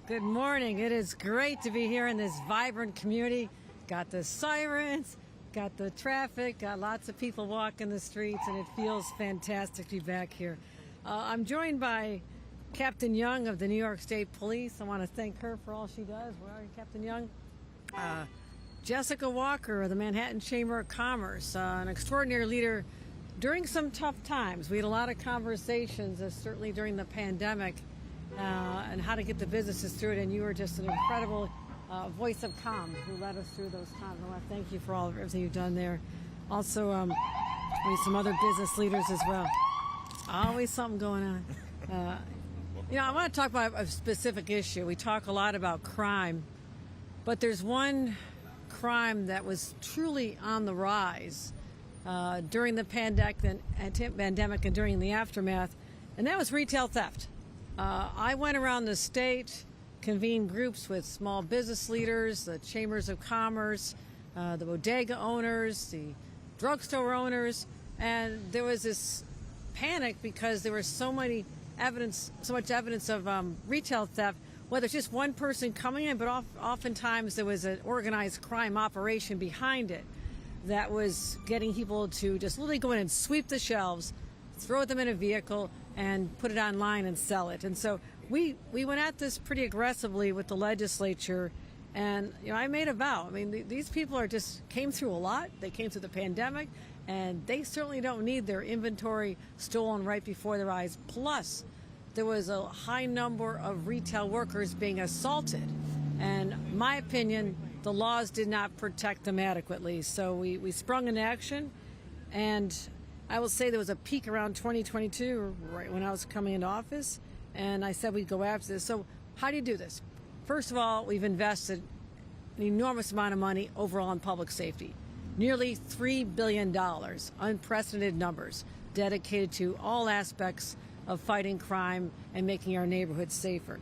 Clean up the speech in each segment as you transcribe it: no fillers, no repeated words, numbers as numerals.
Good morning. It is great to be here in this vibrant community. Got the sirens, got the traffic, got lots of people walking the streets, and it feels fantastic to be back here. I'm joined by Captain Young of the New York State Police. I want to thank her for all she does. Where are you, Captain Young? Jessica Walker of the Manhattan Chamber of Commerce, an extraordinary leader during some tough times. We had a lot of conversations, certainly during the pandemic, and how to get the businesses through it, and you were just an incredible voice of calm who led us through those times. I want to thank you for everything you've done there. Also, some other business leaders as well. Always something going on. I want to talk about a specific issue. We talk a lot about crime, but there's one crime that was truly on the rise during the pandemic and during the aftermath, and that was retail theft. I went around the state, convened groups with small business leaders, the chambers of commerce, the bodega owners, the drugstore owners, and there was this panic because there was so much evidence of retail theft, whether it's just one person coming in, but oftentimes there was an organized crime operation behind it that was getting people to just literally go in and sweep the shelves, throw them in a vehicle, and put it online and sell it. And so we went at this pretty aggressively with the legislature, and I made a vow. I mean, these people came through a lot. They came through the pandemic, and they certainly don't need their inventory stolen right before their eyes. Plus, there was a high number of retail workers being assaulted, and in my opinion, the laws did not protect them adequately. So we sprung into action, and I will say there was a peak around 2022, right when I was coming into office, and I said we'd go after this. So how do you do this? First of all, we've invested an enormous amount of money overall in public safety. Nearly $3 billion, unprecedented numbers, dedicated to all aspects of fighting crime and making our neighborhoods safer.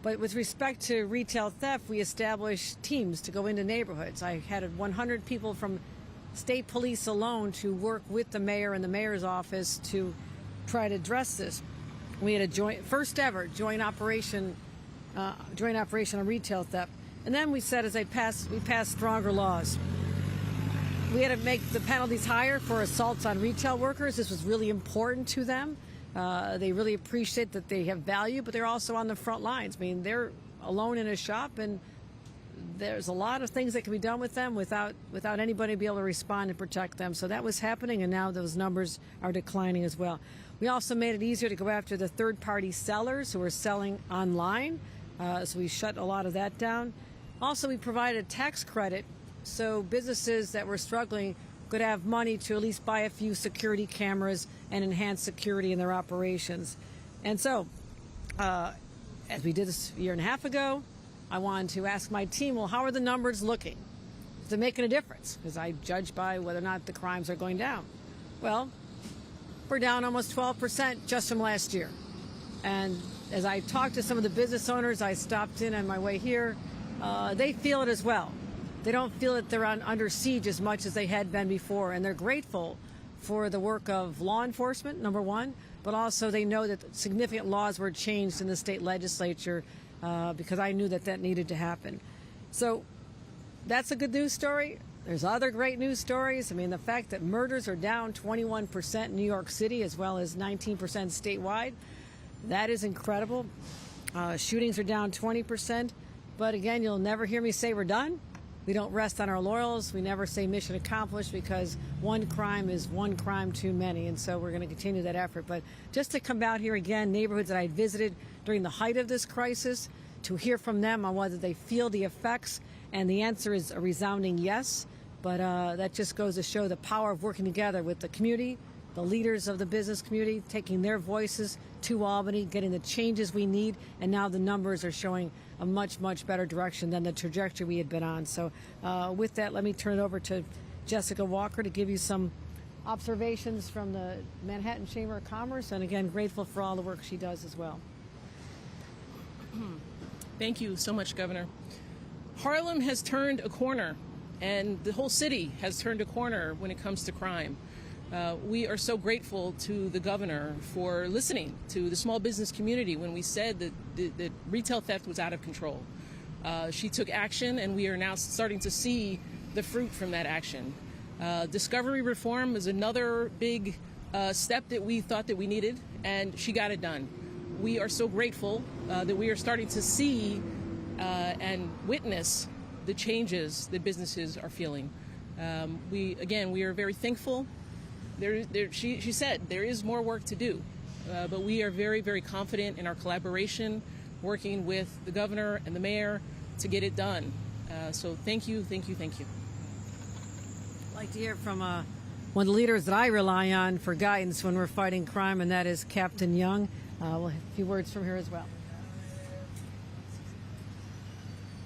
But with respect to retail theft, we established teams to go into neighborhoods. I had 100 people from state police alone to work with the mayor and the mayor's office to try to address this. We had a first ever joint operation on retail theft. And then we said, we passed stronger laws. We had to make the penalties higher for assaults on retail workers. This was really important to them They really appreciate that they have value, but they're also on the front lines. I mean, they're alone in a shop, and there's a lot of things that can be done with them without anybody be able to respond and protect them. So that was happening, and now those numbers are declining as well. We also made it easier to go after the third-party sellers who are selling online, so we shut a lot of that down. Also, we provided a tax credit so businesses that were struggling could have money to at least buy a few security cameras and enhance security in their operations. And so, as we did this a year and a half ago, I wanted to ask my team, well, how are the numbers looking? Is it making a difference? Because I judge by whether or not the crimes are going down. Well, we're down almost 12% just from last year. And as I talked to some of the business owners, I stopped in on my way here, they feel it as well. They don't feel that they're under siege as much as they had been before, and they're grateful for the work of law enforcement, number one, but also they know that significant laws were changed in the state legislature because I knew that that needed to happen. So that's a good news story. There's other great news stories. I mean, the fact that murders are down 21% in New York City as well as 19% statewide, that is incredible. Shootings are down 20%. But again, you'll never hear me say we're done. We don't rest on our laurels. We never say mission accomplished, because one crime is one crime too many. And so we're going to continue that effort. But just to come out here again, neighborhoods that I visited during the height of this crisis, to hear from them on whether they feel the effects, and the answer is a resounding yes. But that just goes to show the power of working together with the community, the leaders of the business community, taking their voices to Albany, getting the changes we need, and now the numbers are showing a much, much better direction than the trajectory we had been on. So with that, let me turn it over to Jessica Walker to give you some observations from the Manhattan Chamber of Commerce, and again, grateful for all the work she does as well. Thank you so much, Governor. Harlem has turned a corner, and the whole city has turned a corner when it comes to crime. We are so grateful to the governor for listening to the small business community when we said that retail theft was out of control. She took action, and we are now starting to see the fruit from that action. Discovery reform is another big step that we thought that we needed, and she got it done. We are so grateful that we are starting to see and witness the changes that businesses are feeling. We are very thankful. She said there is more work to do, but we are very, very confident in our collaboration, working with the governor and the mayor to get it done. So thank you, thank you, thank you. I'd like to hear from one of the leaders that I rely on for guidance when we're fighting crime, and that is Captain Young. We'll have a few words from her as well.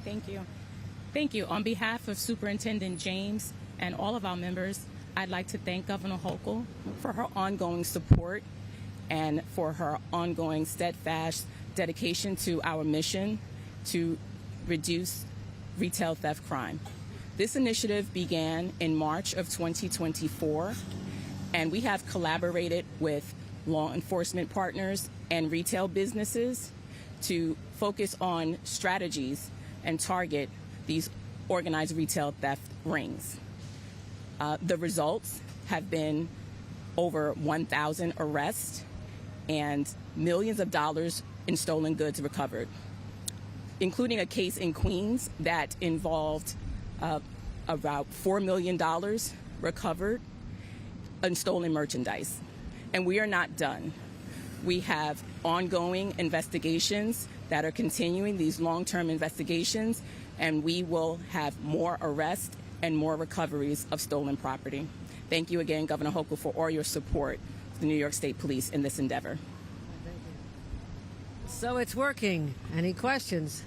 Thank you. Thank you. On behalf of Superintendent James and all of our members, I'd like to thank Governor Hochul for her ongoing support and for her ongoing steadfast dedication to our mission to reduce retail theft crime. This initiative began in March of 2024, and we have collaborated with law enforcement partners and retail businesses to focus on strategies and target these organized retail theft rings. The results have been over 1,000 arrests and millions of dollars in stolen goods recovered, including a case in Queens that involved about $4 million recovered in stolen merchandise. And we are not done. We have ongoing investigations that are continuing, these long-term investigations, and we will have more arrests and more recoveries of stolen property. Thank you again, Governor Hochul, for all your support for the New York State Police in this endeavor. So it's working. Any questions?